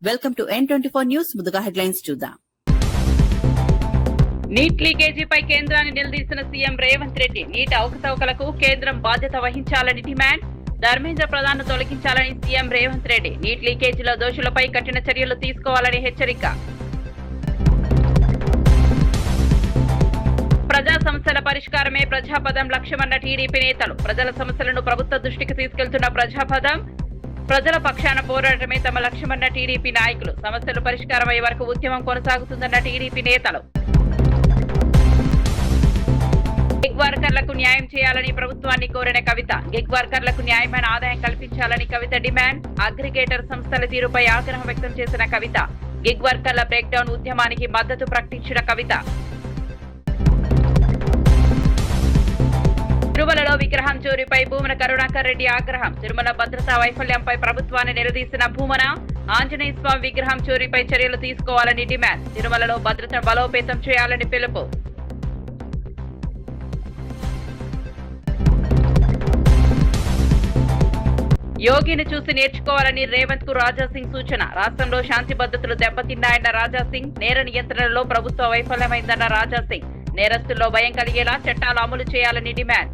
Welcome to N24 news. ముందుగా headlines చూద్దాం. Neat లీకేజీపై కేంద్రాన్ని నిలదీసిన సీఎం రేవంత్ రెడ్డి. నీట్ అవకతవకలకు కేంద్రం బాధ్యత వహించాలని డిమాండ్. ధర్మేంద్ర ప్రధాన్ను తొలగించాలని సీఎం రేవంత్ రెడ్డి. నీట్ లీకేజీలో దోషులపై కఠిన చర్యలు తీసుకోవాలని హెచ్చరిక. ప్రజా సమస్యల పరిష్కారమే ప్రజాపదం లక్ష్యమన్న టీడీపీ నేతలు. ప్రజల సమస్యలను ప్రభుత్వ దృష్టికి తీసుకెళ్తున్న ప్రజాపదం, ప్రజల పక్షాన పోరాటమే తమ లక్ష్యమన్న టీడీపీ నాయకులు. సమస్యలు పరిష్కారమయ్యే వరకు ఉద్యమం కొనసాగుతుందన్న టీడీపీ నేతలు. గిగ్ వర్కర్లకు న్యాయం చేయాలని ప్రభుత్వాన్ని కోరిన కవిత. గిగ్ వర్కర్లకు న్యాయమైన ఆదాయం కల్పించాలని కవిత డిమాండ్. అగ్రిగేటర్ సంస్థల తీరుపై ఆగ్రహం వ్యక్తం చేసిన కవిత. గిగ్ వర్కర్ల బ్రేక్డౌన్ ఉద్యమానికి మద్దతు ప్రకటించిన కవిత. తిరుమలలో విగ్రహం చోరీపై భూమన కరుణాకర్ రెడ్డి ఆగ్రహం. తిరుమల భద్రతా వైఫల్యంపై ప్రభుత్వాన్ని నిలదీసిన భూమన. ఆంజనేయ స్వామి విగ్రహం చోరీపై చర్యలు తీసుకోవాలని డిమాండ్. తిరుమలలో భద్రతను బలోపేతం చేయాలని పిలుపు. యోగిని చూసి నేర్చుకోవాలని రేవంత్ కు రాజాసింగ్ సూచన. రాష్ట్రంలో శాంతి భద్రతలు దెబ్బతిన్నాయన్న రాజాసింగ్. నేర నియంత్రణలో ప్రభుత్వ వైఫల్యమైందన్న రాజాసింగ్. నేరస్తుల్లో భయం కలిగేలా చట్టాలు అమలు చేయాలని డిమాండ్.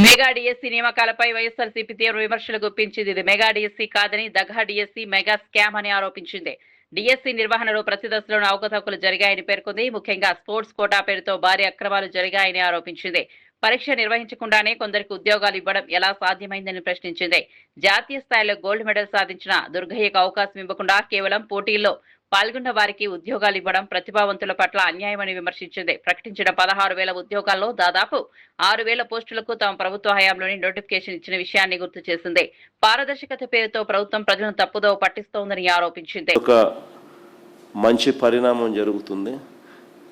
మెగా డిఎస్సీ నియామకాలపై వైఎస్ఆర్సీపీ తీవ్ర విమర్శలు గుప్పించింది. ఇది మెగా డిఎస్సీ కాదని దగా డిఎస్సీ మెగా స్కామ్ అని ఆరోపించింది. డిఎస్సీ నిర్వహణలో ప్రతి దశలోనూ అవకతవకలు జరిగాయని పేర్కొంది. ముఖ్యంగా స్పోర్ట్స్ కోటా పేరుతో భారీ అక్రమాలు జరిగాయని ఆరోపించింది. పరీక్ష నిర్వహించకుండానే కొందరికి ఉద్యోగాలు ఇవ్వడం ఎలా సాధ్యమైందని ప్రశ్నించింది. జాతీయ స్థాయిలో గోల్డ్ మెడల్ సాధించిన దుర్గయ్యకు అవకాశం ఇవ్వకుండా కేవలం పోటీల్లో పాల్గొన్న వారికి ఉద్యోగాలు ఇవ్వడం ప్రతిభావంతుల పట్ల అన్యాయమని విమర్శించింది. ప్రకటించిన 16,000 ఉద్యోగాల్లో దాదాపు 6,000 పోస్టులకు తమ ప్రభుత్వ హయాంలోని నోటిఫికేషన్ ఇచ్చిన విషయాన్ని గుర్తు చేసింది. పారదర్శకత పేరుతో ప్రభుత్వం ప్రజలను తప్పుదోవ పట్టిస్తోందని ఆరోపించింది. ఒక మంచి పరిణామం జరుగుతుంది.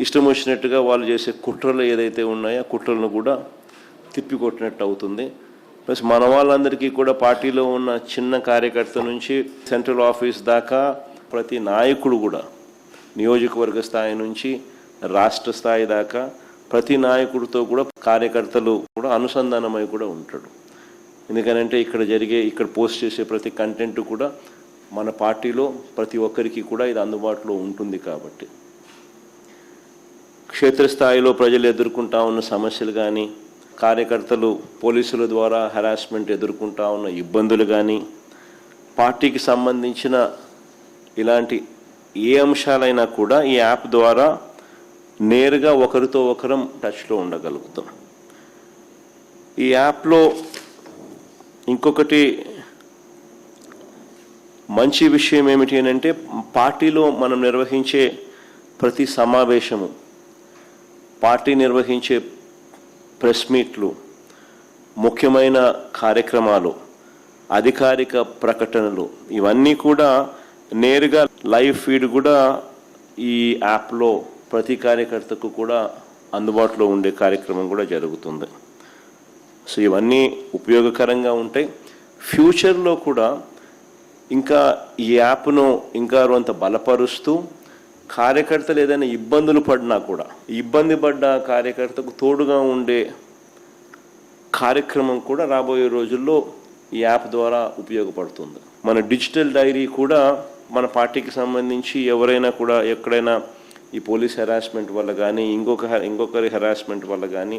ఇష్టం వచ్చినట్టుగా వాళ్ళు చేసే కుట్రలు ఏదైతే ఉన్నాయో కుట్రలను కూడా తిప్పికొట్టినట్టు అవుతుంది. ప్లస్ మన వాళ్ళందరికీ కూడా పార్టీలో ఉన్న చిన్న కార్యకర్త నుంచి సెంట్రల్ ఆఫీస్ దాకా ప్రతి నాయకుడు కూడా నియోజకవర్గ స్థాయి నుంచి రాష్ట్ర స్థాయి దాకా ప్రతి నాయకుడితో కూడా కార్యకర్తలు కూడా అనుసంధానమై కూడా ఉంటాడు. ఎందుకనంటే ఇక్కడ పోస్ట్ చేసే ప్రతి కంటెంట్ కూడా మన పార్టీలో ప్రతి ఒక్కరికి కూడా ఇది అందుబాటులో ఉంటుంది. కాబట్టి క్షేత్రస్థాయిలో ప్రజలు ఎదుర్కొంటా ఉన్న సమస్యలు కానీ, కార్యకర్తలు పోలీసుల ద్వారా హెరాస్మెంట్ ఎదుర్కొంటా ఉన్న ఇబ్బందులు కానీ, పార్టీకి సంబంధించిన ఇలాంటి ఏ అంశాలైనా కూడా ఈ యాప్ ద్వారా నేరుగా ఒకరితో ఒకరం టచ్లో ఉండగలుగుతాం. ఈ యాప్లో ఇంకొకటి మంచి విషయం ఏమిటి అంటే, పార్టీలో మనం నిర్వహించే ప్రతి సమావేశము, పార్టీ నిర్వహించే ప్రెస్ మీట్లు, ముఖ్యమైన కార్యక్రమాలు, అధికారిక ప్రకటనలు ఇవన్నీ కూడా నేరుగా లైవ్ ఫీడ్ కూడా ఈ యాప్లో ప్రతి కార్యకర్తకు కూడా అందుబాటులో ఉండే కార్యక్రమం కూడా జరుగుతుంది. సో ఇవన్నీ ఉపయోగకరంగా ఉంటాయి. ఫ్యూచర్లో కూడా ఇంకా ఈ యాప్ను ఇంకా కొంత బలపరుస్తూ కార్యకర్తలు ఏదైనా ఇబ్బందులు పడినా కూడా ఇబ్బంది పడ్డ కార్యకర్తకు తోడుగా ఉండే కార్యక్రమం కూడా రాబోయే రోజుల్లో ఈ యాప్ ద్వారా ఉపయోగపడుతుంది. మన డిజిటల్ డైరీ కూడా మన పార్టీకి సంబంధించి ఎవరైనా కూడా ఎక్కడైనా ఈ పోలీస్ హెరాస్మెంట్ వల్ల కానీ ఇంకొకరి హెరాస్మెంట్ వల్ల కానీ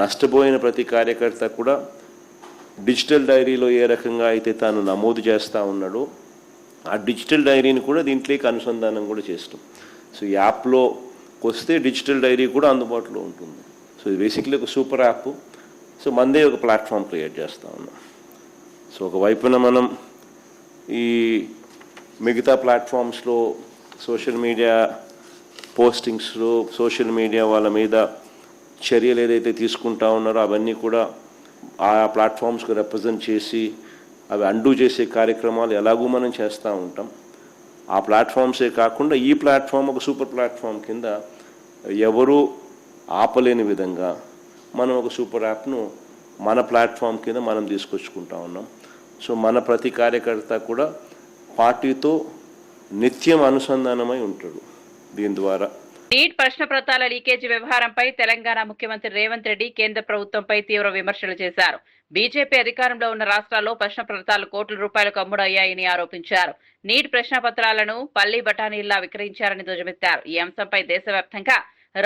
నష్టపోయిన ప్రతి కార్యకర్త కూడా డిజిటల్ డైరీలో ఏ రకంగా అయితే తాను నమోదు చేస్తూ ఉన్నాడో ఆ డిజిటల్ డైరీని కూడా దీంట్లోకి అనుసంధానం కూడా చేస్తాం. సో ఈ యాప్లో వస్తే డిజిటల్ డైరీ కూడా అందుబాటులో ఉంటుంది. సో ఇది బేసిక్లీ ఒక సూపర్ యాప్. సో మందే ఒక ప్లాట్ఫామ్ క్రియేట్ చేస్తూ ఉన్నాం. సో ఒకవైపున మనం ఈ మిగతా ప్లాట్ఫామ్స్లో సోషల్ మీడియా పోస్టింగ్స్లో సోషల్ మీడియా వాళ్ళ మీద చర్యలు ఏదైతే తీసుకుంటా ఉన్నారో అవన్నీ కూడా ఆ ప్లాట్ఫామ్స్కి రిప్రజెంట్ చేసి అవి అండూ చేసే కార్యక్రమాలు ఎలాగూ మనం చేస్తూ ఉంటాం. ఆ ప్లాట్ఫామ్సే కాకుండా ఈ ప్లాట్ఫామ్ ఒక సూపర్ ప్లాట్ఫామ్ కింద ఎవరూ ఆపలేని విధంగా మనం ఒక సూపర్ యాప్ను మన ప్లాట్ఫామ్ కింద మనం తీసుకొచ్చుకుంటా ఉన్నాం. సో మన ప్రతి కార్యకర్త కూడా పార్టీతో నిత్యం అనుసంధానమై ఉంటాడు దీని ద్వారా. నీట్ ప్రశ్న పత్రాల లీకేజీ వ్యవహారంపై తెలంగాణ ముఖ్యమంత్రి రేవంత్ రెడ్డి కేంద్ర ప్రభుత్వంపై తీవ్ర విమర్శలు చేశారు. బీజేపీ అధికారంలో ఉన్న రాష్ట్రాల్లో ప్రశ్న పత్రాలు కోట్ల రూపాయలకు అమ్ముడయ్యాయని ఆరోపించారు. నీట్ ప్రశ్న పత్రాలను పల్లి బఠానీల్లా విక్రయించారని ధ్వజమెత్తారు. ఈ అంశంపై దేశవ్యాప్తంగా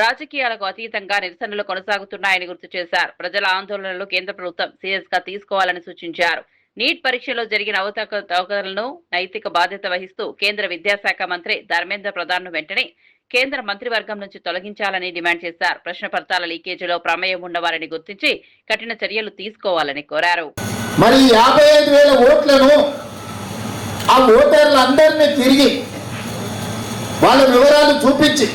రాజకీయాలకు అతీతంగా నిరసనలు కొనసాగుతున్నాయని గుర్తు చేశారు. ప్రజల ఆందోళనలు కేంద్ర ప్రభుత్వం సీరియస్ గా తీసుకోవాలని సూచించారు. నీట్ పరీక్షలో జరిగిన అవకతవకలను నైతిక బాధ్యత వహిస్తూ కేంద్ర విద్యాశాఖ మంత్రి ధర్మేంద్ర ప్రధాన్ ను వెంటనే కేంద్ర మంత్రివర్గం నుంచి తొలగించాలని డిమాండ్ చేశారు. ప్రశ్న పత్రాల లీకేజీలో ప్రమేయం ఉన్నవారిని గుర్తించి కఠిన చర్యలు తీసుకోవాలని కోరారు. మరి 55,000 ఓట్లను ఆ ఓటర్లందరినీ తిరిగి వాళ్ళ వివరాలు చూపించి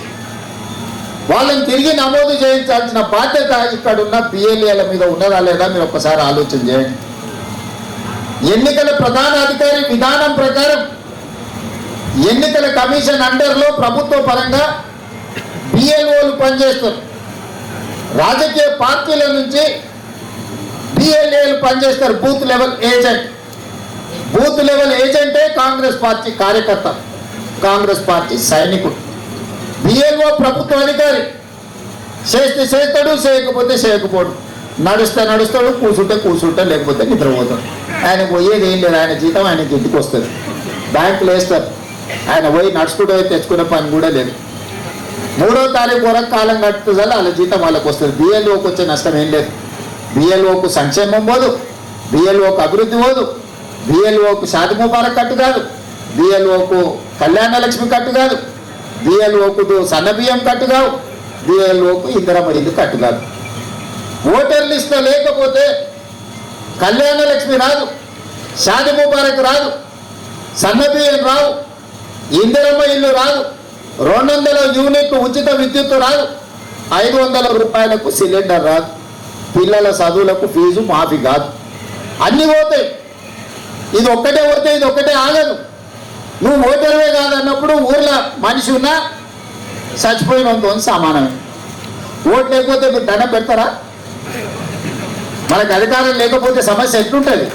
వాళ్ళని తిరిగి నమోదు చేయించాల్సిన బాధ్యత ఇక్కడ ఉన్న పిఎల్ఏల మీద ఉన్నదా లేదా మీరు ఒక్కసారి ఆలోచన చేయండి. ఎన్నికల ప్రధాన అధికారి విధానం ప్రకారం ఎన్నికల కమిషన్ అండర్లో ప్రభుత్వ పరంగా బిఎల్ఓలు పనిచేస్తారు. రాజకీయ పార్టీల నుంచి బిఎల్ఏలు పనిచేస్తారు. Booth level agent. Booth level ఏజెంటే కాంగ్రెస్ పార్టీ కార్యకర్త, కాంగ్రెస్ పార్టీ సైనికుడు. బిఎల్ఓ ప్రభుత్వ అధికారి. చేస్తే చేస్తాడు, చేయకపోతే చేయకపోడు. నడుస్తే నడుస్తాడు, కూర్చుంటే లేకపోతే నిద్రపోతాడు. ఆయన పోయేది ఏం లేదు. ఆయన జీతం ఆయనకి ఇంటికి వస్తుంది. బ్యాంకులు వేస్తారు. ఆయన పోయి నడుచుకుంటూ తెచ్చుకునే పని కూడా లేదు. 3వ తారీఖు వరకు కాలం కట్టుతుంది, వాళ్ళ జీతం వాళ్ళకి వస్తుంది. బిఎల్ఓకి వచ్చే నష్టం ఏం లేదు. బిఎల్ఓకు సంక్షేమం పోదు, బిఎల్ఓకు అభివృద్ధి పోదు, బిఎల్ఓకు షాది ముబారక్ కట్టు కాదు, బిఎల్ఓకు కళ్యాణ లక్ష్మి కట్టు కాదు, బిఎల్ఓకు సన్నబియ్యం కట్టు కావు, బిఎల్ఓకు ఇందిరమ్మ ఇల్లు కట్టు కాదు. ఓటర్ లిస్టులో లేకపోతే కళ్యాణ లక్ష్మి రాదు, షాది ముబారక్ రాదు, సన్నబియ్యం రావు, ఇందిరమ్మ ఇల్లు రాదు, 200 యూనిట్లు ఉచిత విద్యుత్తు రాదు, 500 రూపాయలకు సిలిండర్ రాదు, పిల్లల చదువులకు ఫీజు మాఫీ కాదు. అన్నీ పోతాయి. ఇది ఒక్కటే పోతే ఇది ఒక్కటే ఆగదు. నువ్వు ఓటర్వే కాదన్నప్పుడు ఊర్లో మనిషి ఉన్నా చచ్చిపోయినంతో సమానమే. ఓటు లేకపోతే మీరు దండం పెడతారా? మనకు అధికారం లేకపోతే సమస్య ఎట్లుంటుంది?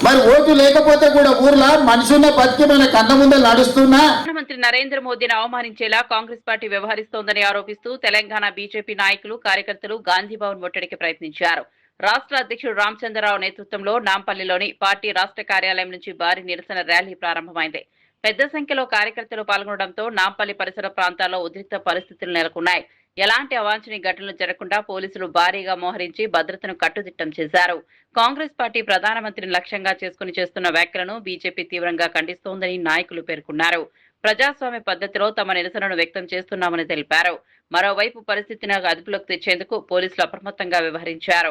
మరి ఓటు లేకపోతే కూడా ఊర్లో మనిషి ఉన్న బతికి మన కన్న ముందే నడుస్తున్నా. ప్రధానమంత్రి నరేంద్ర మోదీని అవమానించేలా కాంగ్రెస్ పార్టీ వ్యవహరిస్తోందని ఆరోపిస్తూ తెలంగాణ బీజేపీ నాయకులు కార్యకర్తలు గాంధీ భవన్ ముట్టడికి ప్రయత్నించారు. రాష్ట్ర అధ్యక్షుడు రామచంద్రరావు నేతృత్వంలో నాంపల్లిలోని పార్టీ రాష్ట్ర కార్యాలయం నుంచి భారీ నిరసన ర్యాలీ ప్రారంభమైంది. పెద్ద సంఖ్యలో కార్యకర్తలు పాల్గొనడంతో నాంపల్లి పరిసర ప్రాంతాల్లో ఉద్రిక్త పరిస్థితులు నెలకొన్నాయి. ఎలాంటి అవాంఛనీయ ఘటనలు జరగకుండా పోలీసులు భారీగా మోహరించి భద్రతను కట్టుదిట్టం చేశారు. కాంగ్రెస్ పార్టీ ప్రధానమంత్రిని లక్ష్యంగా చేసుకుని చేస్తున్న వ్యాఖ్యలను బీజేపీ తీవ్రంగా ఖండిస్తోందని నాయకులు పేర్కొన్నారు. ప్రజాస్వామ్య పద్ధతిలో తమ నిరసనను వ్యక్తం చేస్తున్నామని తెలిపారు. మరోవైపు పరిస్థితిని అదుపులోకి తెచ్చేందుకు పోలీసులు అప్రమత్తంగా వ్యవహరించారు.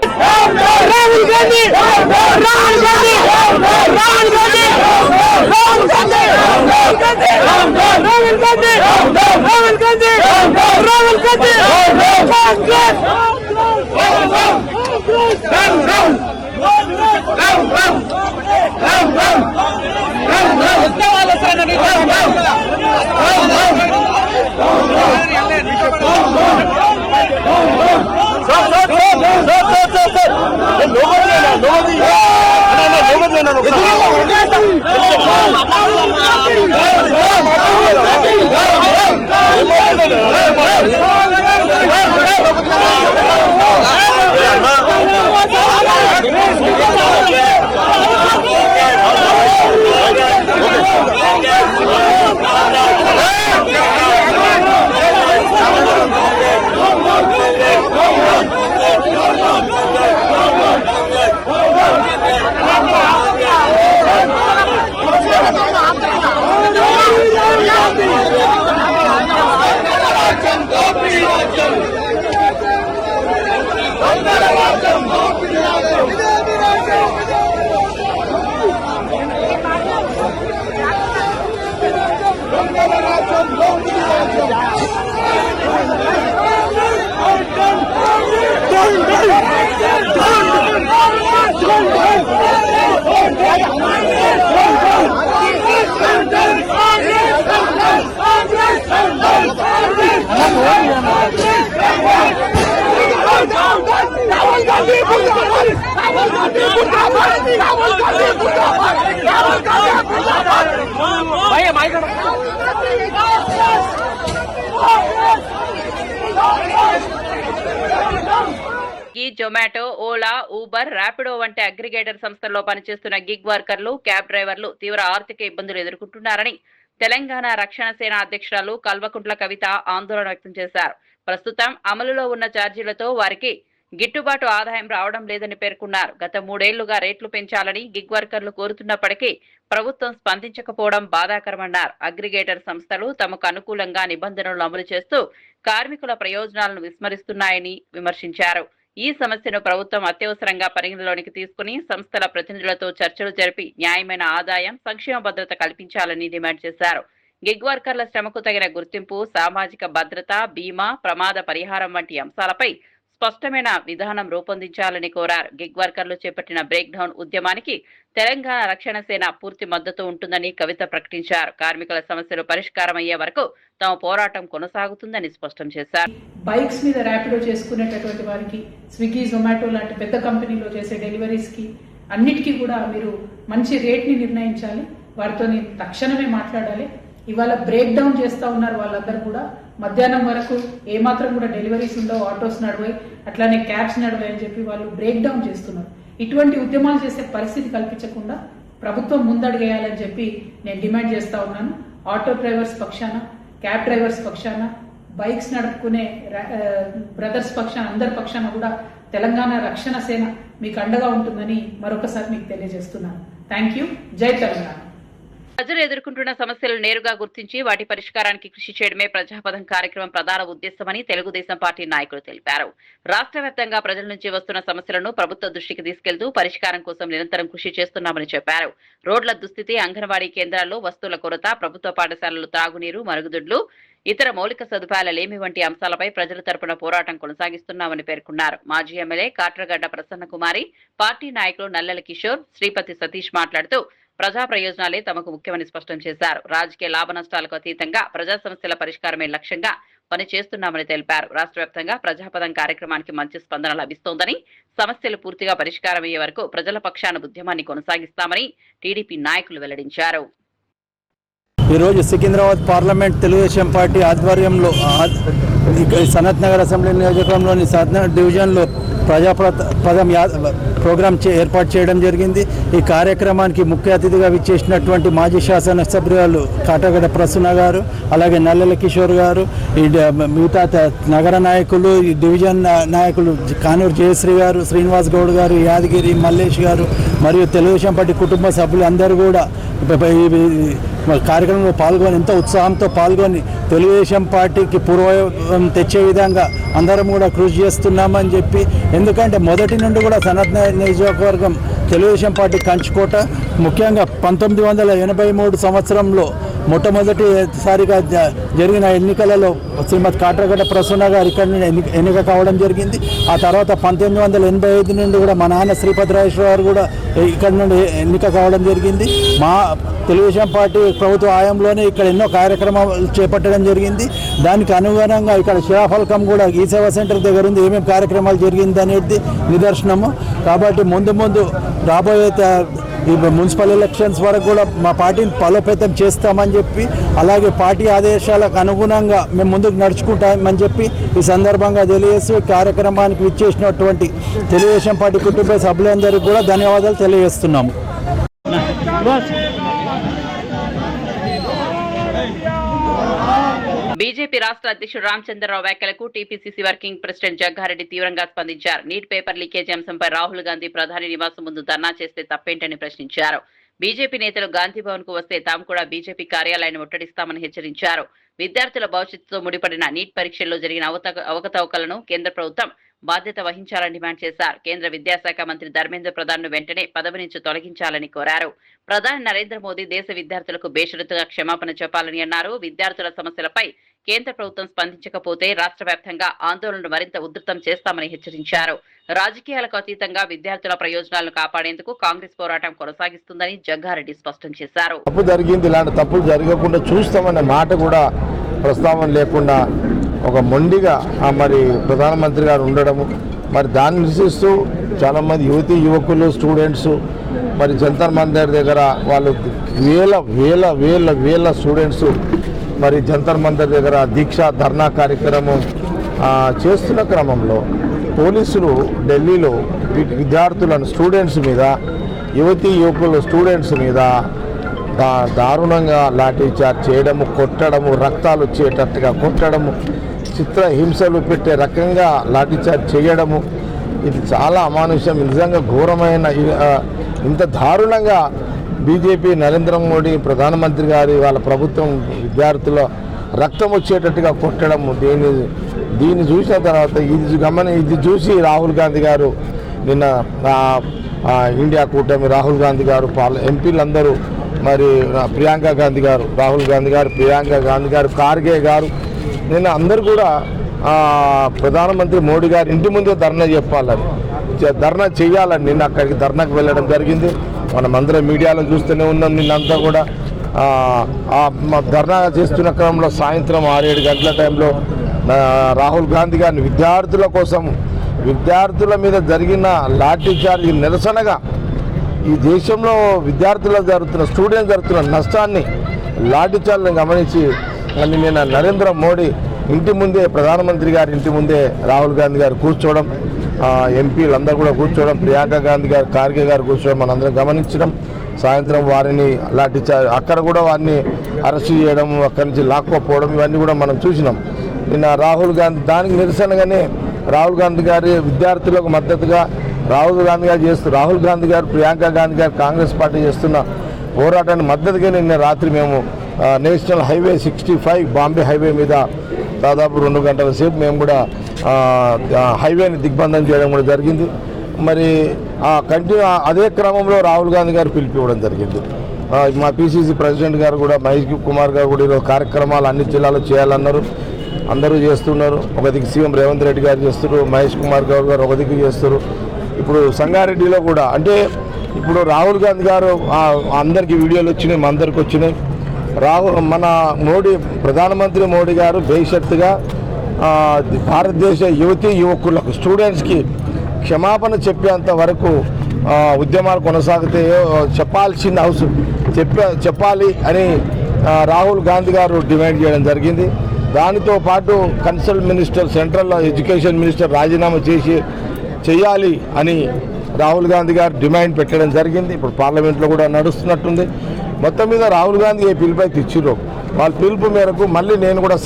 స్విగ్గీ, జొమాటో, ఓలా, ఊబర్, ర్యాపిడో వంటి అగ్రిగేటర్ సంస్థల్లో పనిచేస్తున్న గిగ్ వర్కర్లు, క్యాబ్ డ్రైవర్లు తీవ్ర ఆర్థిక ఇబ్బందులు ఎదుర్కొంటున్నారని తెలంగాణ రక్షణ సేన అధ్యక్షురాలు కల్వకుంట్ల కవిత ఆందోళన వ్యక్తం చేశారు. ప్రస్తుతం అమలులో ఉన్న ఛార్జీలతో వారికి గిట్టుబాటు ఆదాయం రావడం లేదని పేర్కొన్నారు. గత 3 ఏళ్లుగా రేట్లు పెంచాలని గిగ్ వర్కర్లు కోరుతున్నప్పటికీ ప్రభుత్వం స్పందించకపోవడం బాధాకరమన్నారు. అగ్రిగేటర్ సంస్థలు తమకు అనుకూలంగా నిబంధనలు అమలు చేస్తూ కార్మికుల ప్రయోజనాలను విస్మరిస్తున్నాయని విమర్శించారు. ఈ సమస్యను ప్రభుత్వం అత్యవసరంగా పరిగణలోనికి తీసుకుని సంస్థల ప్రతినిధులతో చర్చలు జరిపి న్యాయమైన ఆదాయం, సంక్షేమ భద్రత కల్పించాలని డిమాండ్ చేశారు. గిగ్ వర్కర్ల శ్రమకు తగిన గుర్తింపు, సామాజిక భద్రత, బీమా, ప్రమాద పరిహారం వంటి అంశాలపై స్పష్టమైన విధానం రూపొందించాలని కోరారు. గిగ్ వర్కర్లు చేపట్టిన బ్రేక్ డౌన్ ఉద్యమానికి తెలంగాణ రక్షణ సేన పూర్తి మద్దతు ఉంటుందని కవిత ప్రకటించారు. కార్మికుల సమస్యలు పరిష్కారం అయ్యే వరకు తమ పోరాటం కొనసాగుతుందని స్పష్టం చేశారు. బైక్స్ మీద ర్యాపిడో చేసుకునేటటువంటి వారికి, స్విగ్గీ, జొమాటో లాంటి పెద్ద కంపెనీలో చేసే డెలివరీస్ కి అన్నిటికీ కూడా మీరు మంచి రేట్ ని నిర్ణయించాలి. వారితో తక్షణమే మాట్లాడాలి. ఇవాళ బ్రేక్ డౌన్ చేస్తా ఉన్నారు వాళ్ళందరూ కూడా. మధ్యాహ్నం వరకు ఏమాత్రం కూడా డెలివరీస్ ఉండవు, ఆటోస్ నడవాయి, అట్లానే క్యాబ్స్ నడవాయి అని చెప్పి వాళ్ళు బ్రేక్ డౌన్ చేస్తున్నారు. ఇటువంటి ఉద్యమాలు చేసే పరిస్థితి కల్పించకుండా ప్రభుత్వం ముందడుగేయాలని చెప్పి నేను డిమాండ్ చేస్తా ఉన్నాను. ఆటో డ్రైవర్స్ పక్షాన, క్యాబ్ డ్రైవర్స్ పక్షాన, బైక్స్ నడుపుకునే బ్రదర్స్ పక్షాన, అందరి పక్షాన కూడా తెలంగాణ రక్షణ సేన మీకు అండగా ఉంటుందని మరొకసారి మీకు తెలియజేస్తున్నాను. Thank you. జై తెలంగాణ. ప్రజలు ఎదుర్కొంటున్న సమస్యలను నేరుగా గుర్తించి వాటి పరిష్కారానికి కృషి చేయడమే ప్రజాపథం కార్యక్రమం ప్రధాన ఉద్దేశమని తెలుగుదేశం పార్టీ నాయకులు తెలిపారు. రాష్ట్ర వ్యాప్తంగా ప్రజల నుంచి వస్తున్న సమస్యలను ప్రభుత్వ దృష్టికి తీసుకెళ్తూ పరిష్కారం కోసం నిరంతరం కృషి చేస్తున్నామని చెప్పారు. రోడ్ల దుస్థితి, అంగన్వాడీ కేంద్రాల్లో వస్తువుల కొరత, ప్రభుత్వ పాఠశాలలు తాగునీరు, మరుగుదొడ్లు, ఇతర మౌలిక సదుపాయాల లేమి వంటి అంశాలపై ప్రజల తరపున పోరాటం కొనసాగిస్తున్నామని పేర్కొన్నారు. మాజీ ఎమ్మెల్యే కాట్రగడ్డ ప్రసన్న కుమారి, పార్టీ నాయకులు నల్లెల కిషోర్, శ్రీపతి సతీష్ మాట్లాడుతూ ప్రజా ప్రయోజనాలే తమకు ముఖ్యమని స్పష్టం చేశారు. రాజకీయ లాభ నష్టాలకు అతీతంగా ప్రజా సమస్యల పరిష్కారమే లక్ష్యంగా పనిచేస్తున్నామని తెలిపారు. రాష్ట్ర వ్యాప్తంగా ప్రజాపథం కార్యక్రమానికి మంచి స్పందన లభిస్తోందని, సమస్యలు పూర్తిగా పరిష్కారమయ్యే వరకు ప్రజల పక్షాన ఉద్యమాన్ని కొనసాగిస్తామని టీడీపీ నాయకులు వెల్లడించారు. ఈరోజు సికింద్రాబాద్ పార్లమెంట్ తెలుగుదేశం పార్టీ ఆధ్వర్యంలో సనత్ నగర్ అసెంబ్లీ నియోజకవర్గంలోని సనత్ నగర్ డివిజన్లో ప్రజాపథం ప్రోగ్రాం ఏర్పాటు చేయడం జరిగింది. ఈ కార్యక్రమానికి ముఖ్య అతిథిగా విచ్చేసినటువంటి మాజీ శాసనసభ్యులు కాటగడ్డ ప్రసన్న గారు, అలాగే నల్లెల కిషోర్ గారు, ఈ మిగతా నగర నాయకులు, ఈ డివిజన్ నాయకులు కానూరు జయశ్రీ గారు, శ్రీనివాస్ గౌడ్ గారు, యాదగిరి మల్లేష్ గారు మరియు తెలుగుదేశం పార్టీ కుటుంబ సభ్యులు అందరూ కూడా కార్యక్రమంలో పాల్గొని ఎంతో ఉత్సాహంతో పాల్గొని తెలుగుదేశం పార్టీకి పూర్వం తెచ్చే విధంగా అందరం కూడా కృషి చేస్తున్నామని చెప్పి, ఎందుకంటే మొదటి నుండి కూడా సనత్ నియోజకవర్గం తెలుగుదేశం పార్టీ కంచుకోట. ముఖ్యంగా 1983 సంవత్సరంలో మొట్టమొదటిసారిగా జరిగిన ఎన్నికలలో శ్రీమతి కాట్రగడ్డ ప్రసన్న గారు ఇక్కడ నుండి ఎన్నిక కావడం జరిగింది. ఆ తర్వాత 1985 నుండి కూడా మా నాన్న శ్రీపతిరాజేశ్వర గారు కూడా ఇక్కడ నుండి ఎన్నిక కావడం జరిగింది. మా తెలుగుదేశం పార్టీ ప్రభుత్వ హయాంలోనే ఇక్కడ ఎన్నో కార్యక్రమాలు చేపట్టడం జరిగింది. దానికి అనుగుణంగా ఇక్కడ శిలాఫలకం కూడా ఈ సేవా సెంటర్ దగ్గర ఉంది, ఏమేమి కార్యక్రమాలు జరిగింది అనేది నిదర్శనము. కాబట్టి ముందు రాబోయే ఈ మున్సిపల్ ఎలక్షన్స్ వరకు కూడా మా పార్టీని బలోపేతం చేస్తామని చెప్పి, అలాగే పార్టీ ఆదేశాలకు అనుగుణంగా మేము ముందుకు నడుచుకుంటామని చెప్పి ఈ సందర్భంగా తెలియజేస్తూ కార్యక్రమానికి విచ్చేసినటువంటి తెలుగుదేశం పార్టీ కుటుంబ సభ్యులందరికీ కూడా ధన్యవాదాలు తెలియజేస్తున్నాము. బీజేపీ రాష్ట్ర అధ్యక్షుడు రామచంద్రరావు వ్యాఖ్యలకు టీపీసీసీ వర్కింగ్ ప్రెసిడెంట్ జగ్గారెడ్డి తీవ్రంగా స్పందించారు. నీట్ పేపర్ లీకేజీ అంశంపై రాహుల్ గాంధీ ప్రధాని నివాసం ముందు ధర్నా చేస్తే తప్పేంటని ప్రశ్నించారు. బీజేపీ నేతలు గాంధీ భవన్ కు వస్తే తాము కూడా బీజేపీ కార్యాలయాన్ని ముట్టడిస్తామని హెచ్చరించారు. విద్యార్థుల భవిష్యత్తుతో ముడిపడిన నీట్ పరీక్షల్లో జరిగిన అవకతవకలను కేంద్ర ప్రభుత్వం బాధ్యత వహించాలని డిమాండ్ చేశారు. కేంద్ర విద్యాశాఖ మంత్రి ధర్మేంద్ర ప్రధాన్ ను వెంటనే పదవి నుంచి తొలగించాలని కోరారు. ప్రధాని నరేంద్ర మోదీ దేశ విద్యార్థులకు బేషరతుగా క్షమాపణ చెప్పాలని అన్నారు. విద్యార్థుల సమస్యలపై కేంద్ర ప్రభుత్వం స్పందించకపోతే రాష్ట్ర వ్యాప్తంగా ఆందోళనలు మరింత ఉధృతం చేస్తామని హెచ్చరించారు. రాజకీయాలకు అతీతంగా విద్యార్థుల ప్రయోజనాలను కాపాడేందుకు కాంగ్రెస్ పోరాటం కొనసాగిస్తుందని జగ్గారెడ్డి స్పష్టం చేశారు. తప్పు జరిగింది, ఇలాంటి తప్పులు జరగకుండా చూస్తామనే మాట కూడా ప్రస్తావన లేకుండా ఒక మొండిగా మరి ప్రధానమంత్రి గారు ఉండడము, మరి దాన్ని నిరసిస్తూ చాలామంది యువకులు, స్టూడెంట్స్ మరి జంతర్ మందిర్ దగ్గర వాళ్ళు వేల స్టూడెంట్స్ మరి జంతర్ మందిర్ దగ్గర దీక్ష ధర్నా కార్యక్రమం చేస్తున్న క్రమంలో పోలీసులు ఢిల్లీలో విద్యార్థులను స్టూడెంట్స్ మీద యువతీ యువకులు స్టూడెంట్స్ మీద దారుణంగా లాఠీచార్జ్ చేయడము, కొట్టడము, రక్తాలు వచ్చేటట్టుగా కొట్టడము, చిత్ర హింసలు పెట్టే రకంగా లాఠీచార్జ్ చేయడము, ఇది చాలా అమానుష్యం. నిజంగా ఘోరమైన ఇంత దారుణంగా బీజేపీ నరేంద్ర మోడీ ప్రధానమంత్రి గారి వాళ్ళ ప్రభుత్వం విద్యార్థుల రక్తం వచ్చేటట్టుగా కొట్టడము, దీన్ని చూసిన తర్వాత ఇది చూసి రాహుల్ గాంధీ గారు నిన్న ఇండియా కూటమి రాహుల్ గాంధీ గారు ఎంపీలందరూ మరి ప్రియాంక గాంధీ గారు, రాహుల్ గాంధీ గారు, ప్రియాంక గాంధీ గారు, ఖార్గే గారు నిన్న అందరూ కూడా ప్రధానమంత్రి మోడీ గారు ఇంటి ముందే ధర్నా చేయాలని నిన్న అక్కడికి ధర్నాకు వెళ్ళడం జరిగింది. మనం అందరం మీడియాలో చూస్తూనే ఉన్నాం. నిన్నంతా కూడా ధర్నా చేస్తున్న క్రమంలో సాయంత్రం 6-7 గంటల టైంలో రాహుల్ గాంధీ గారిని విద్యార్థుల మీద జరిగిన లాఠీచార్జ్ నిరసనగా ఈ దేశంలో స్టూడెంట్స్ జరుగుతున్న నష్టాన్ని లాఠీచార్జ్ని గమనించి నిన్న నరేంద్ర మోడీ ఇంటి ముందే, ప్రధానమంత్రి గారి ఇంటి ముందే రాహుల్ గాంధీ గారు కూర్చోవడం, ఎంపీలందరూ కూడా కూర్చోవడం, ప్రియాంక గాంధీ గారు, ఖార్గే గారు కూర్చోవడం మనందరం గమనించడం. సాయంత్రం వారిని అక్కడ కూడా వారిని అరెస్ట్ చేయడం, అక్కడి నుంచి లాక్కోపోవడం ఇవన్నీ కూడా మనం చూసినాం. నిన్న రాహుల్ గాంధీ దానికి నిరసనగానే రాహుల్ గాంధీ గారి విద్యార్థులకు మద్దతుగా రాహుల్ గాంధీ గారు, ప్రియాంక గాంధీ గారు కాంగ్రెస్ పార్టీ చేస్తున్న పోరాటాన్ని మద్దతుగా నిన్న రాత్రి మేము నేషనల్ హైవే 65 బాంబే హైవే మీద దాదాపు 2 గంటల సేపు మేము కూడా హైవేని దిగ్బంధం చేయడం కూడా జరిగింది. మరి అదే క్రమంలో రాహుల్ గాంధీ గారు పిలిపివ్వడం జరిగింది. మా పిసిసి ప్రెసిడెంట్ గారు కూడా, మహేష్ కుమార్ గారు కూడా ఈరోజు కార్యక్రమాలు అన్ని జిల్లాలో చేయాలన్నారు. అందరూ చేస్తున్నారు. ఒక దిక్కు సీఎం రేవంత్ రెడ్డి గారు చేస్తున్నారు, మహేష్ కుమార్ గారు ఒక దిక్కు చేస్తారు. ఇప్పుడు సంగారెడ్డిలో కూడా అంటే ఇప్పుడు రాహుల్ గాంధీ గారు అందరికీ వీడియోలు వచ్చినాయి, మా అందరికి వచ్చినాయి. మన ప్రధానమంత్రి మోడీ గారు భవిష్యత్తుగా భారతదేశ యువతీ యువకులకు స్టూడెంట్స్కి క్షమాపణ చెప్పేంత వరకు ఉద్యమాలు కొనసాగుతాయో చెప్పాలి అని రాహుల్ గాంధీ గారు డిమాండ్ చేయడం జరిగింది. దానితో పాటు consult minister, central education minister రాజీనామా చేయాలి అని రాహుల్ గాంధీ గారు డిమాండ్ పెట్టడం జరిగింది. ఇప్పుడు పార్లమెంట్లో కూడా నడుస్తున్నట్టుంది. మొత్తం మీద రాహుల్ గాంధీ ఏ పిలుపు అయితే ఇచ్చిరో వాళ్ళ పిలుపు మేరకు మళ్ళీ నేను కూడా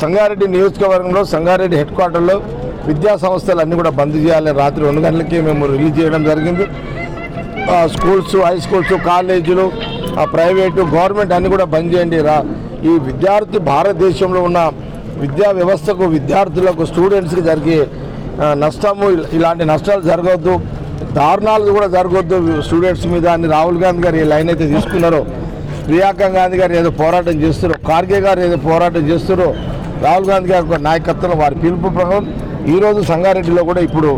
సంగారెడ్డి నియోజకవర్గంలో సంగారెడ్డి హెడ్ క్వార్టర్లో విద్యా సంస్థలు అన్నీ కూడా బంద్ చేయాలి. రాత్రి 2 గంటలకే మేము రిలీజ్ చేయడం జరిగింది. స్కూల్స్, హై స్కూల్స్, కాలేజీలు, ప్రైవేటు, గవర్నమెంట్ అన్నీ కూడా బంద్ చేయండి. ఈ భారతదేశంలో ఉన్న విద్యా వ్యవస్థకు, విద్యార్థులకు, స్టూడెంట్స్కి జరిగే నష్టము, ఇలాంటి నష్టాలు జరగవద్దు, దారుణాలు కూడా జరగవద్దు స్టూడెంట్స్ మీద అని రాహుల్ గాంధీ గారు ఏ లైన్ అయితే తీసుకున్నారో, ప్రియాంక గాంధీ గారు ఏదో పోరాటం చేస్తారో, ఖార్గే గారు ఏదో పోరాటం చేస్తారో, రాహుల్ గాంధీ గారి నాయకత్వంలో వారి పిలుపు ప్రకారం ఈరోజు సంగారెడ్డిలో కూడా ఇప్పుడు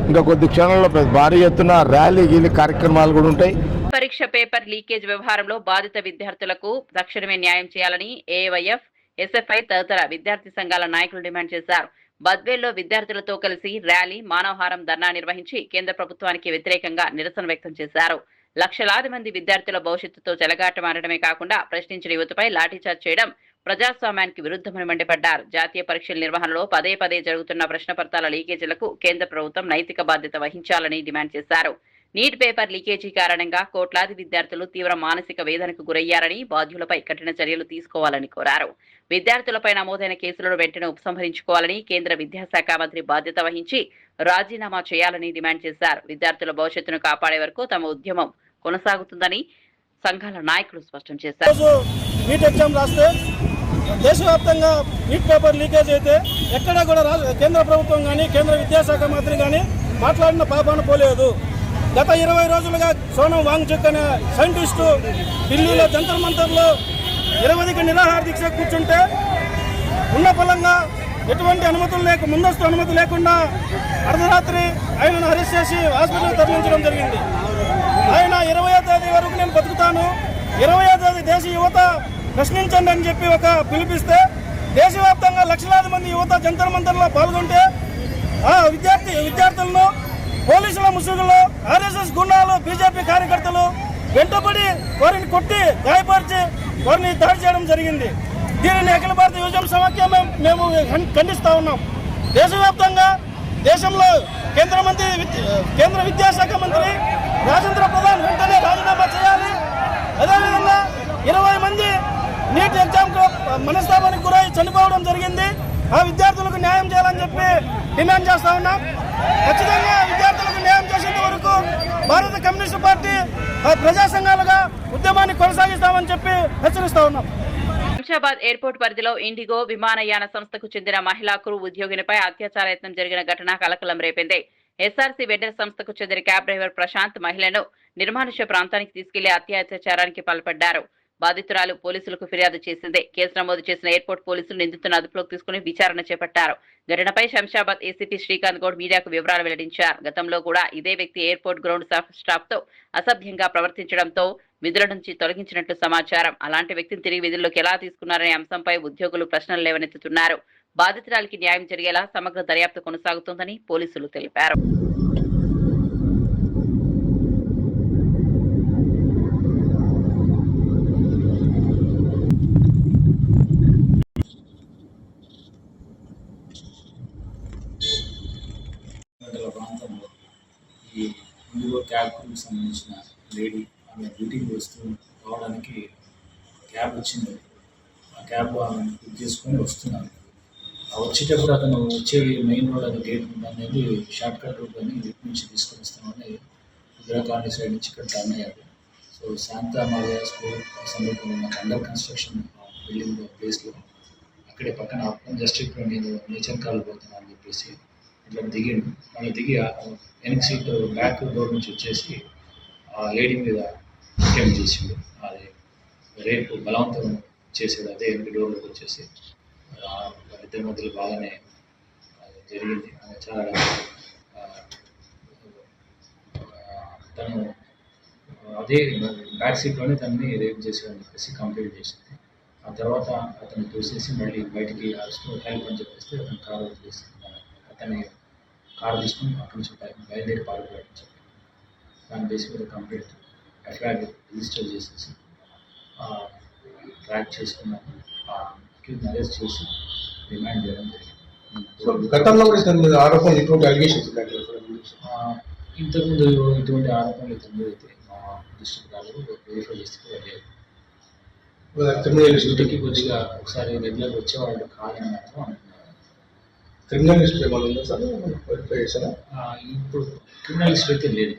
ఇంకా కొద్ది క్షణంలో భారీ ఎత్తున ర్యాలీ కార్యక్రమాలు కూడా ఉంటాయి. పరీక్ష పేపర్ లీకేజ్ వ్యవహారంలో బాధిత విద్యార్థులకు తక్షణమే న్యాయం చేయాలని ఏఐవైఎఫ్, ఎస్ఎఫ్ఐ తదితర విద్యార్థి సంఘాల నాయకులు డిమాండ్ చేశారు. బద్వేల్లో విద్యార్థులతో కలిసి ర్యాలీ, మానవహారం ధర్నా నిర్వహించి కేంద్ర ప్రభుత్వానికి వ్యతిరేకంగా నిరసన వ్యక్తం చేశారు. లక్షలాది మంది విద్యార్థుల భవిష్యత్తుతో చెలగాటమారడమే కాకుండా ప్రశ్నించిన యువతపై లాఠీచార్జ్ చేయడం ప్రజాస్వామ్యానికి విరుద్ధమని మండిపడ్డారు. జాతీయ పరీక్షల నిర్వహణలో పదే జరుగుతున్న ప్రశ్నపత్రాల లీకేజీలకు కేంద్ర ప్రభుత్వం నైతిక బాధ్యత వహించాలని డిమాండ్ చేశారు. నీట్ పేపర్ లీకేజీ కారణంగా కోట్లాది విద్యార్థులు తీవ్ర మానసిక వేదనకు గురయ్యారని, బాధ్యులపై కఠిన చర్యలు తీసుకోవాలని కోరారు. విద్యార్థులపై నమోదైన కేసులను వెంటనే ఉపసంహరించుకోవాలని, కేంద్ర విద్యాశాఖ మంత్రి బాధ్యత వహించి రాజీనామా చేయాలని డిమాండ్ చేశారు. విద్యార్థుల భవిష్యత్తును కాపాడే వరకు తమ ఉద్యమం కొనసాగుతుందని సంఘాల నాయకులు స్పష్టం చేశారు. నీట్ ఎగ్జామ్ రాస్తే దేశవ్యాప్తంగా నీట్ పేపర్ లీకేజ్ అయితే ఎక్కడా కూడా కేంద్ర ప్రభుత్వం కానీ, కేంద్ర విద్యాశాఖ మంత్రి కానీ మాట్లాడిన పాపాన పోలేదు. గత 20 రోజులుగా సోనం వాంగ్చుక్ అనే సైంటిస్టు ఢిల్లీలో జంతర్ మంతర్లో నిరవధిక నిరాహార దీక్ష కూర్చుంటే ఉన్న ఫలంగా ఎటువంటి ముందస్తు అనుమతి లేకుండా అర్ధరాత్రి ఆయనను అరెస్ట్ చేసి హాస్పిటల్ తరలించడం జరిగింది. ఆయన 20వ తేదీ వరకు నేను బతుకుతాను, 20వ తేదీ దేశ యువత ప్రశ్నించండి అని చెప్పి ఒక పిలిపిస్తే దేశవ్యాప్తంగా లక్షలాది మంది యువత జంతర్ మంతర్లో పాల్గొంటే ఆ విద్యార్థులను పోలీసుల ముసుగులో ఆర్ఎస్ఎస్ గుండాలు, బీజేపీ కార్యకర్తలు వెంటబడి వారిని కొట్టి గాయపరిచి వారిని దాడి చేయడం జరిగింది. దీనిని అఖిల భారత యువజన సమాఖ్య మేము ఖండిస్తా ఉన్నాం. దేశవ్యాప్తంగా దేశంలో కేంద్ర విద్యాశాఖ మంత్రి రాజేంద్ర ప్రధాన్ వెంటనే రాజీనామా చేయాలి. అదేవిధంగా 20 మంది నీట్ ఎగ్జామ్ మనస్తాపానికి గురై చనిపోవడం జరిగింది. ఆ విద్యార్థులకు న్యాయం చేయాలని చెప్పి డిమాండ్ చేస్తా ఉన్నాం. ఖచ్చితంగా విద్యార్థులకు న్యాయం చేసేంత వరకు భారత కమ్యూనిస్టు పార్టీ ప్రజా సంఘాలుగా ఉద్యమాన్ని కొనసాగిస్తామని చెప్పి హెచ్చరిస్తా ఉన్నాం. శంషాబాద్ ఎయిర్పోర్ట్ పరిధిలో ఇండిగో విమానయాన సంస్థకు చెందిన మహిళా క్రూ ఉద్యోగినిపై అత్యాచార యత్నం జరిగిన ఘటన కలకలం రేపింది. ఎస్ఆర్సీ వెండర్ సంస్థకు చెందిన క్యాబ్ డ్రైవర్ ప్రశాంత్ మహిళను నిర్మానుష్య ప్రాంతానికి తీసుకెళ్లి అత్యాచారానికి పాల్పడ్డారు. బాధితురాలు పోలీసులకు ఫిర్యాదు చేసింది. కేసు నమోదు చేసిన ఎయిర్పోర్ట్ పోలీసులు నిందితులను అదుపులోకి తీసుకుని విచారణ చేపట్టారు. ఘటనపై శంషాబాద్ ఏసీపీ శ్రీకాంత్ గౌడ్ మీడియాకు వివరాలు వెల్లడించారు. గతంలో కూడా ఇదే వ్యక్తి ఎయిర్పోర్ట్ గ్రౌండ్ స్టాఫ్ తో అసభ్యంగా ప్రవర్తించడంతో విధుల నుంచి తొలగించినట్లు సమాచారం. అలాంటి వ్యక్తిని తిరిగి విధుల్లోకి ఎలా తీసుకున్నారనే అంశంపై ఉద్యోగులు ప్రశ్నలు లేవనెత్తుతున్నారు. బాధితురాలికి న్యాయం జరిగేలా సమగ్ర దర్యాప్తు కొనసాగుతోందని పోలీసులు తెలిపారు. ప్రాంతంలో ఈ ఇండిగో క్యాబ్కు సంబంధించిన లేడీ ఆమె డ్యూటీకి వస్తూ రావడానికి క్యాబ్ వచ్చింది. ఆ క్యాబ్ ఆమె బుక్ చేసుకొని వస్తున్నారు. వచ్చేటప్పుడు అతను వచ్చే మెయిన్ రోడ్ అది గేట్ అనేది షార్ట్ కట్ రూట్ అని ఇటు నుంచి తీసుకొని వస్తామని ఉద్రాకాండి సైడ్ నుంచి ఇక్కడ టర్న్ అయ్యారు. సో శాంతా మారియా స్కూల్ సమీపంలో ఉన్న అండర్ కన్స్ట్రక్షన్ బిల్డింగ్ ప్లేస్లో అక్కడే పక్కన జస్ట్ ఇప్పుడు నేను నేచర్ కాల్ పోతున్నాను అని చెప్పేసి ఇట్లా దిగిండు. మళ్ళీ దిగి వెనక్ సీట్ బ్యాక్ డోర్ నుంచి వచ్చేసి ఆ లేడీ మీద అటెంప్ట్ చేసిండు. అది రేపు బలవంతం చేసాడు. అదే వెనక డోర్లోకి వచ్చేసి ఇద్దరి మధ్యలో బాగానే జరిగింది. చాలా తను అదే బ్యాక్ సీట్లోనే తనని రేప్ చేసాడని చెప్పేసి కంప్లైంట్ చేసింది. ఆ తర్వాత అతను చూసేసి మళ్ళీ బయటికి హెల్ప్ అని చెప్పేసి అతను కారు వదిలేసి అతన్ని కారు తీసుకుని అక్కడి నుంచి బయలుదేరి పాల్గొనడం చెప్పి దాని బేస్ మీద కంప్లైంట్ ఎఫ్ఐఆర్ రిజిస్టర్ చేసేసి ట్రాక్ చేసుకున్నాము. అక్యూజ్ని అరెస్ట్ చేసి రిమాండ్ చేయడం జరిగింది. గతంలో కూడా ఆరోపణలు ఇటువంటి అలిగేషన్స్ ఇంతకుముందు ఇటువంటి ఆరోపణలు ఇతని మీద అయితే మా దృష్టికి రాలేదు. వెరిఫై చేస్తే వెళ్ళలేదు. డ్యూటీకి కొద్దిగా ఒకసారి రెగ్యులర్ వచ్చేవాళ్ళు కాదని మాత్రం అంటున్నారు. క్రిమినల్ హిస్టరీ ఏమైనా ఉందా సార్? వెరిఫై చేశారా? ఇప్పుడు క్రిమినల్ హిస్టరీ అయితే లేదు.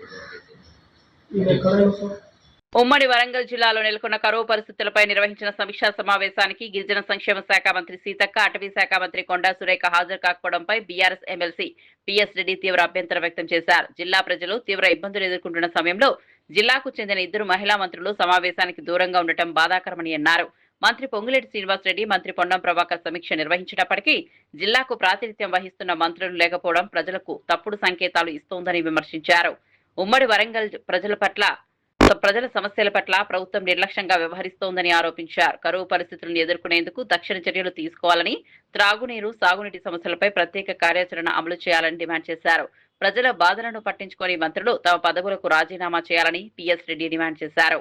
ఉమ్మడి వరంగల్ జిల్లాలో నెలకొన్న కరువు పరిస్థితులపై నిర్వహించిన సమీక్షా సమావేశానికి గిరిజన సంక్షేమ శాఖ మంత్రి సీతక్క, అటవీ శాఖ మంత్రి కొండా సురేఖ హాజరు కాకపోవడంపై బీఆర్ఎస్ ఎమ్మెల్సీ పిఎస్ రెడ్డి తీవ్ర అభ్యంతరం వ్యక్తం చేశారు. జిల్లా ప్రజలు తీవ్ర ఇబ్బందులు ఎదుర్కొంటున్న సమయంలో జిల్లాకు చెందిన 2 మహిళా మంత్రులు సమావేశానికి దూరంగా ఉండటం బాధాకరమని అన్నారు. మంత్రి పొంగులేటి శ్రీనివాసరెడ్డి, మంత్రి పొన్నం ప్రభాకర్ సమీక్ష నిర్వహించినప్పటికీ జిల్లాకు ప్రాతినిధ్యం వహిస్తున్న మంత్రులు లేకపోవడం ప్రజలకు తప్పుడు సంకేతాలు ఇస్తోందని విమర్శించారు. ఉమ్మడి వరంగల్ ప్రజల సమస్యల పట్ల ప్రభుత్వం నిర్లక్ష్యంగా వ్యవహరిస్తోందని ఆరోపించారు. కరువు పరిస్థితులను ఎదుర్కొనేందుకు తక్షణ చర్యలు తీసుకోవాలని, త్రాగునీరు, సాగునీటి సమస్యలపై ప్రత్యేక కార్యాచరణ అమలు చేయాలని డిమాండ్ చేశారు. ప్రజల బాధలను పట్టించుకొని మంత్రులు తమ పదవులకు రాజీనామా చేయాలని పిఎస్ రెడ్డి డిమాండ్ చేశారు.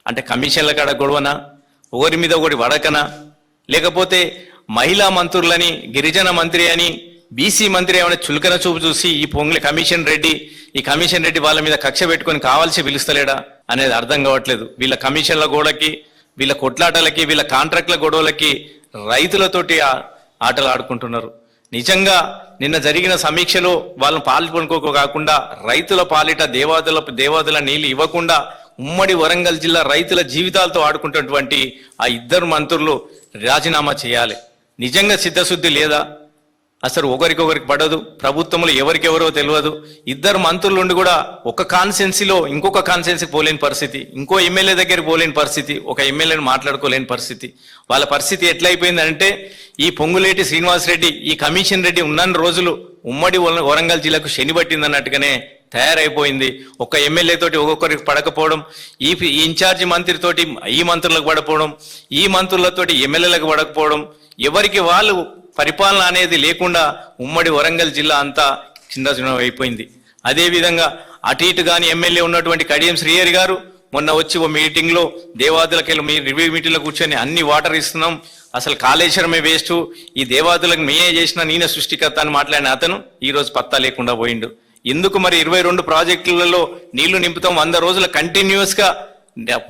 అంటే కమిషన్ల కాడ గొడవనా, ఒకరి మీద ఒకటి వడకనా, లేకపోతే మహిళా మంత్రులని, గిరిజన మంత్రి అని, బీసీ మంత్రి ఏమైనా చులకన చూపు చూసి ఈ కమిషన్ రెడ్డి వాళ్ళ మీద కక్ష పెట్టుకొని కావాల్సి పిలుస్తలేడా అనేది అర్థం కావట్లేదు. వీళ్ళ కమిషన్ల గోడకి, వీళ్ళ కొట్లాటలకి, వీళ్ళ కాంట్రాక్ట్ల గొడవలకి రైతులతోటి ఆటలు ఆడుకుంటున్నారు. నిజంగా నిన్న జరిగిన సమీక్షలో వాళ్ళని పాల్గొనుకోక కాకుండా రైతుల పాలిట దేవాదుల నీళ్లు ఇవ్వకుండా ఉమ్మడి వరంగల్ జిల్లా రైతుల జీవితాలతో ఆడుకుంటున్నటువంటి ఆ 2 మంత్రులు రాజీనామా చేయాలి. నిజంగా సిద్ధశుద్ధి లేదా? అసలు ఒకరికొకరికి పడదు. ప్రభుత్వంలో ఎవరికెవరో తెలియదు. 2 మంత్రులుండి కూడా ఒక కాన్స్టెన్సీలో ఇంకొక కాన్స్టెన్సీకి పోలేని పరిస్థితి, ఇంకో ఎమ్మెల్యే దగ్గరికి పోలేని పరిస్థితి, ఒక ఎమ్మెల్యేని మాట్లాడుకోలేని పరిస్థితి. వాళ్ళ పరిస్థితి ఎట్లయిపోయిందంటే ఈ పొంగులేటి శ్రీనివాసరెడ్డి, ఈ కమిషన్ రెడ్డి ఉన్న రోజులు ఉమ్మడి వరంగల్ జిల్లాకు శని పట్టిందన్నట్టుగానే తయారైపోయింది. ఒక ఎమ్మెల్యే తోటి ఒక్కొక్కరికి పడకపోవడం, ఈ ఇన్ఛార్జి మంత్రితోటి ఈ మంత్రులకు పడకపోవడం, ఈ మంత్రులతోటి ఎమ్మెల్యేలకు పడకపోవడం, ఎవరికి వాళ్ళు పరిపాలన అనేది లేకుండా ఉమ్మడి వరంగల్ జిల్లా అంతా చిన్న అయిపోయింది. అదేవిధంగా అటు ఇటు కానీ ఎమ్మెల్యే ఉన్నటువంటి కడియం శ్రీహరి గారు మొన్న వచ్చి ఓ మీటింగ్లో దేవాదులకి రివ్యూ మీటింగ్లో కూర్చొని అన్ని వాటర్ ఇస్తున్నాం, అసలు కాళేశ్వరమే వేస్ట్, ఈ దేవాదులకు మేయే చేసిన నేనే సృష్టికర్త అని మాట్లాడిన అతను ఈ రోజు పత్తా లేకుండా పోయిండు. ఎందుకు మరి 22 ప్రాజెక్టులలో నీళ్లు నింపుతాం 100 రోజుల కంటిన్యూస్ గా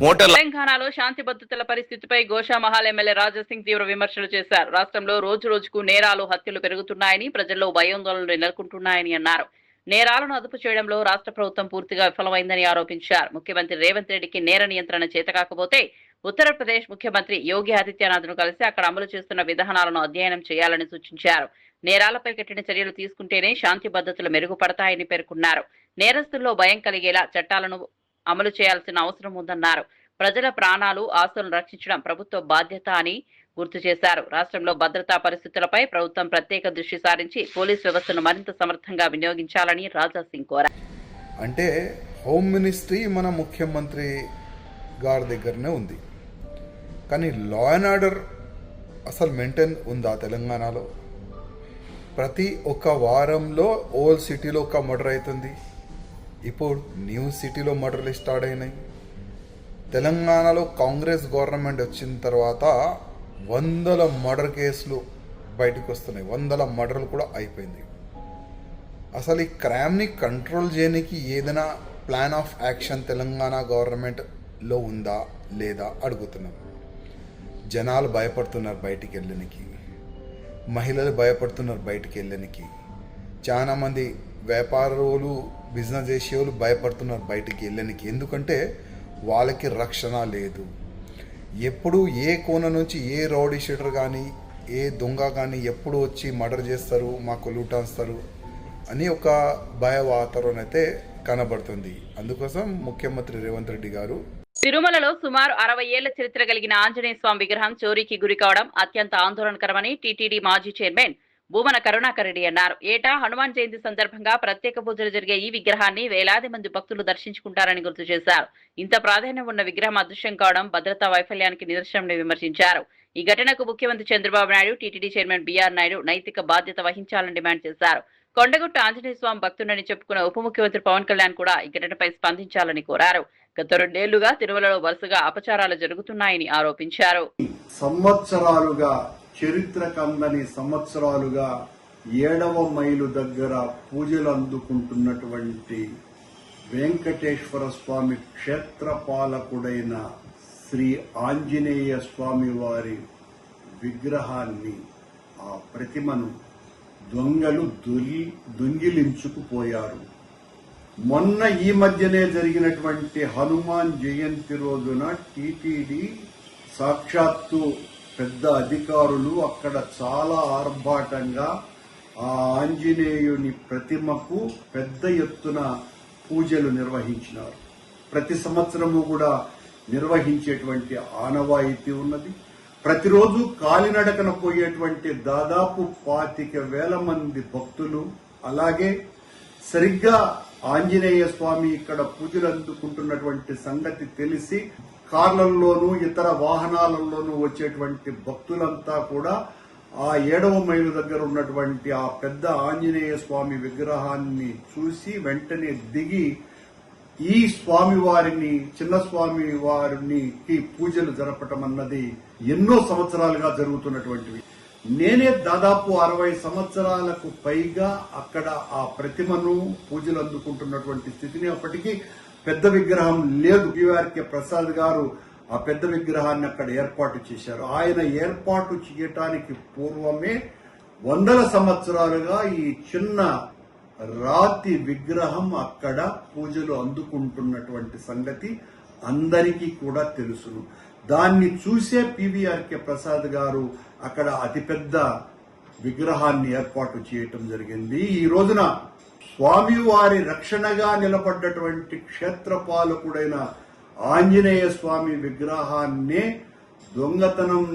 మోటార్. తెలంగాణలో శాంతి భద్రతల పరిస్థితిపై గోషామహల్ ఎమ్మెల్యే రాజాసింగ్ తీవ్ర విమర్శలు చేశారు. రాష్ట్రంలో రోజు రోజుకు నేరాలు, హత్యలు పెరుగుతున్నాయని, ప్రజల్లో భయాందోళనలు నెలకొంటున్నాయని అన్నారు. నేరాలను అదుపు చేయడంలో రాష్ట్ర ప్రభుత్వం పూర్తిగా విఫలమైందని ఆరోపించారు. ముఖ్యమంత్రి రేవంత్ రెడ్డికి నేర నియంత్రణ చేతకాకపోతే ఉత్తరప్రదేశ్ ముఖ్యమంత్రి యోగి ఆదిత్యనాథ్ను కలిసి అక్కడ అమలు చేస్తున్న విధానాలను అధ్యయనం చేయాలని సూచించారు. నేరాలపై కఠిన చర్యలు తీసుకుంటేనే శాంతి భద్రతలు మెరుగుపడతాయని పేర్కొన్నారు. నేరస్తుల్లో భయం కలిగేలా చట్టాలను అమలు చేయాల్సిన అవసరం ఉందన్నారు. ప్రజల ప్రాణాలు, ఆస్తులను రక్షించడం ప్రభుత్వ బాధ్యత అని గుర్తు చేశారు. రాష్ట్రంలో భద్రతా పరిస్థితులపై ప్రభుత్వం ప్రత్యేక దృష్టి సారించి పోలీస్ వ్యవస్థను మరింత సమర్థంగా వినియోగించాలని రాజాసింగ్ కోరారు. అంటే హోమ్ మినిస్ట్రీ మన ముఖ్యమంత్రి గారి దగ్గరనే ఉంది, కానీ లా అండ్ ఆర్డర్ అసలు మెయింటైన్ ఉందా తెలంగాణలో? ప్రతి ఒక్క వారంలో ఓల్డ్ సిటీలో ఒక మర్డర్ అవుతుంది. ఇప్పుడు న్యూ సిటీలో మర్డర్లు స్టార్ట్ అయినాయి. తెలంగాణలో కాంగ్రెస్ గవర్నమెంట్ వచ్చిన తర్వాత 100 మర్డర్ కేసులు బయటకు వస్తున్నాయి. 100 మర్డర్లు కూడా అయిపోయింది. అసలు ఈ క్రైమ్ని కంట్రోల్ చేయడానికి ఏదైనా ప్లాన్ ఆఫ్ యాక్షన్ తెలంగాణ గవర్నమెంట్లో ఉందా లేదా అడుగుతున్నాం. జనాలు భయపడుతున్నారు బయటికి వెళ్ళడానికి, మహిళలు భయపడుతున్నారు బయటికి వెళ్ళడానికి, చాలామంది వ్యాపారులు, బిజినెస్ చేసేవాళ్ళు భయపడుతున్నారు బయటికి వెళ్ళడానికి. ఎందుకంటే వాళ్ళకి రక్షణ లేదు. ఎప్పుడు ఏ కోణ నుంచి ఏ రౌడీ షీటర్ కానీ ఏ దొంగ కానీ ఎప్పుడు వచ్చి మర్డర్ చేస్తారు, మాకు లూటాస్తారు అని ఒక భయ వాతావరణం అయితే కనబడుతుంది. అందుకోసం ముఖ్యమంత్రి రేవంత్ రెడ్డి గారు తిరుమలలో సుమారు 60 ఏళ్ల చరిత్ర కలిగిన ఆంజనేయ స్వామి విగ్రహం చోరీకి గురి కావడం అత్యంత ఆందోళనకరమని టీటీడీ మాజీ చైర్మన్ భూమన కరుణాకర్ రెడ్డి అన్నారు. ఏటా హనుమాన్ జయంతి సందర్భంగా ప్రత్యేక పూజలు జరిగే ఈ విగ్రహాన్ని వేలాది మంది భక్తులు దర్శించుకుంటారని గుర్తు చేశారు. ఇంత ప్రాధాన్యం ఉన్న విగ్రహం అదృశ్యం కావడం భద్రతా వైఫల్యానికి నిదర్శనమని విమర్శించారు. ఈ ఘటనకు ముఖ్యమంత్రి Chandrababu Naidu, TTD chairman B R Naidu నైతిక బాధ్యత వహించాలని డిమాండ్ చేశారు. కొండగుట్ట ఆంజనేయ స్వామి భక్తుడని చెప్పుకున్న ఉప ముఖ్యమంత్రి పవన్ కళ్యాణ్ కూడా ఈ ఘటనపై స్పందించాలని కోరారు. గత 2 ఏళ్లుగా తిరుమలలో వరుసగా అపచారాలు జరుగుతున్నాయని ఆరోపించారు. సంవత్సరాలుగా చరిత్ర కందని సంవత్సరాలుగా 7వ మైలు దగ్గర పూజలు అందుకుంటున్నటువంటి వెంకటేశ్వర స్వామి క్షేత్రపాలకుడైన శ్రీ ఆంజనేయ స్వామి వారి విగ్రహాన్ని, ఆ ప్రతిమను దొంగలు దొంగిలించుకుపోయారు. మొన్న ఈ మధ్యనే జరిగినటువంటి హనుమాన్ జయంతి రోజున టీటీడీ సాక్షాత్తు పెద్ద అధికారులు అక్కడ చాలా ఆర్భాటంగా ఆ ఆంజనేయుని ప్రతిమకు పెద్ద ఎత్తున పూజలు నిర్వహించినారు. ప్రతి సంవత్సరము కూడా నిర్వహించేటువంటి ఆనవాయితీ ఉన్నది. ప్రతిరోజు కాలినడకన పోయేటువంటి దాదాపు 25,000 మంది భక్తులు, అలాగే సరిగ్గా ఆంజనేయ స్వామి ఇక్కడ పూజలు అందుకుంటున్నటువంటి సంగతి తెలిసి కార్లలోనూ ఇతర వాహనాలలోనూ వచ్చేటువంటి భక్తులంతా కూడా ఆ 7వ మైలు దగ్గర ఉన్నటువంటి ఆ పెద్ద ఆంజనేయ స్వామి విగ్రహాన్ని చూసి వెంటనే దిగి ఈ స్వామి వారిని, చిన్న స్వామి వారిని పూజలు జరపటం అన్నది ఎన్నో సంవత్సరాలుగా జరుగుతున్నటువంటివి. నేనే దాదాపు 60 సంవత్సరాలకు పైగా అక్కడ ఆ ప్రతిమను పూజలు అందుకుంటున్నటువంటి స్థితిని, అప్పటికీ పెద్ద విగ్రహం లేదు. పిఆర్కే ప్రసాద్ గారు ఆ పెద్ద విగ్రహాన్ని అక్కడ ఏర్పాటు చేశారు. ఆయన ఏర్పాటు చేయటానికి పూర్వమే 100 సంవత్సరాలుగా ఈ చిన్న రాతి విగ్రహం అక్కడ పూజలు అందుకుంటున్నటువంటి సంగతి అందరికీ కూడా తెలుసును. దాన్ని చూసే పివిఆర్కే ప్రసాద్ గారు అక్కడ అతిపెద్ద విగ్రహాన్ని ఏర్పాటు చేయటం జరిగింది. ఈ రోజున స్వామివారి రక్షణగా నిలబడ్డటువంటి క్షేత్రపాలకుడైన ఆంజనేయ స్వామి విగ్రహాన్నే దొంగతనం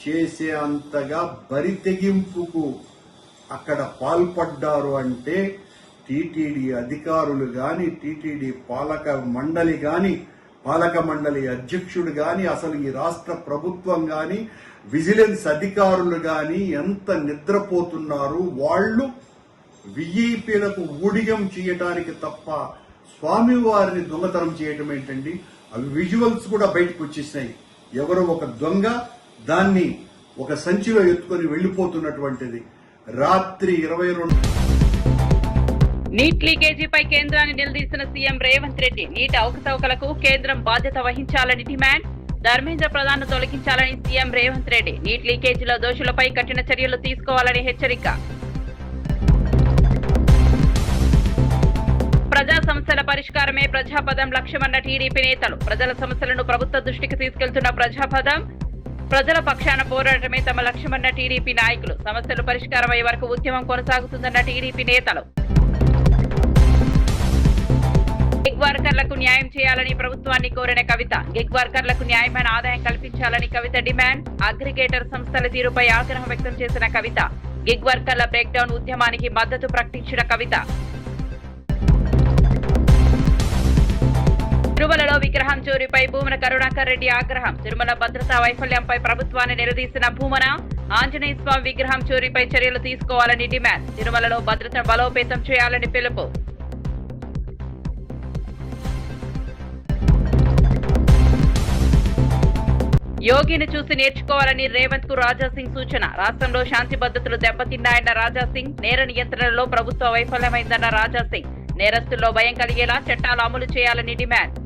చేసే అంతగా బరితెగింపుకు అక్కడ పాల్పడ్డారు అంటే టీటీడీ అధికారులు గాని, టీటీడీ పాలక మండలి అధ్యక్షుడు గాని, అసలు ఈ రాష్ట్ర ప్రభుత్వం గాని, విజిలెన్స్ అధికారులు గాని ఎంత నిద్రపోతున్నారు. వాళ్ళు విఐపీలకు ఊడిగం చేయడానికి తప్ప స్వామివారిని దొంగతనం చేయటం ఏంటండి? అవి విజువల్స్ కూడా బయటకు వచ్చేసినాయి. ఎవరో ఒక దొంగ దాన్ని ఒక సంచిలో ఎత్తుకొని వెళ్లిపోతున్నటువంటిది. రాత్రి 22 నీట్ లీకేజీపై కేంద్రాన్ని నిలదీసిన సీఎం రేవంత్ రెడ్డి నీట్ అవకతవకలకు కేంద్రం బాధ్యత వహించాలని డిమాండ్. ధర్మేంద్ర ప్రధాన్ తొలగించాలని సీఎం రేవంత్ రెడ్డి. నీట్ లీకేజీలో దోషులపై కఠిన చర్యలు తీసుకోవాలని హెచ్చరిక. ప్రజా సమస్యల పరిష్కారమే ప్రజాపదం లక్ష్యమన్న టీడీపీ నేతలు. ప్రజల సమస్యలను ప్రభుత్వ దృష్టికి తీసుకెళ్తున్న ప్రజాపదం, ప్రజల పక్షాన పోరాటమే తమ లక్ష్యమన్న టీడీపీ నాయకులు. సమస్యలు పరిష్కారమయ్యే వరకు ఉద్యమం కొనసాగుతుందన్న టీడీపీ నేతలు. గిగ్ వర్కర్లకు న్యాయం చేయాలని ప్రభుత్వాన్ని కోరిన కవిత. గిగ్ వర్కర్లకు న్యాయమైన ఆదాయం కల్పించాలని కవిత డిమాండ్. అగ్రిగేటర్ సంస్థల తీరుపై ఆగ్రహం వ్యక్తం చేసిన కవిత. గిగ్ వర్కర్ల బ్రేక్ డౌన్ ఉద్యమానికి మద్దతు ప్రకటించిన కవిత. తిరుమలలో విగ్రహం చోరీపై భూమన కరుణాకర్ రెడ్డి ఆగ్రహం. తిరుమల భద్రతా వైఫల్యంపై ప్రభుత్వాన్ని నిలదీసిన భూమన. ఆంజనేయ స్వామి విగ్రహం చోరీపై చర్యలు తీసుకోవాలని డిమాండ్. తిరుమలలో భద్రతను బలోపేతం చేయాలని పిలుపు. యోగిని చూసి నేర్చుకోవాలని రేవంత్ కు రాజాసింగ్ సూచన. రాష్ట్రంలో శాంతి భద్రతలు దెబ్బతిన్నాయన్న రాజాసింగ్. నేర నియంత్రణలో ప్రభుత్వ వైఫల్యమైందన్న రాజాసింగ్. నేరస్తుల్లో భయం కలిగేలా చట్టాలు అమలు చేయాలని డిమాండ్.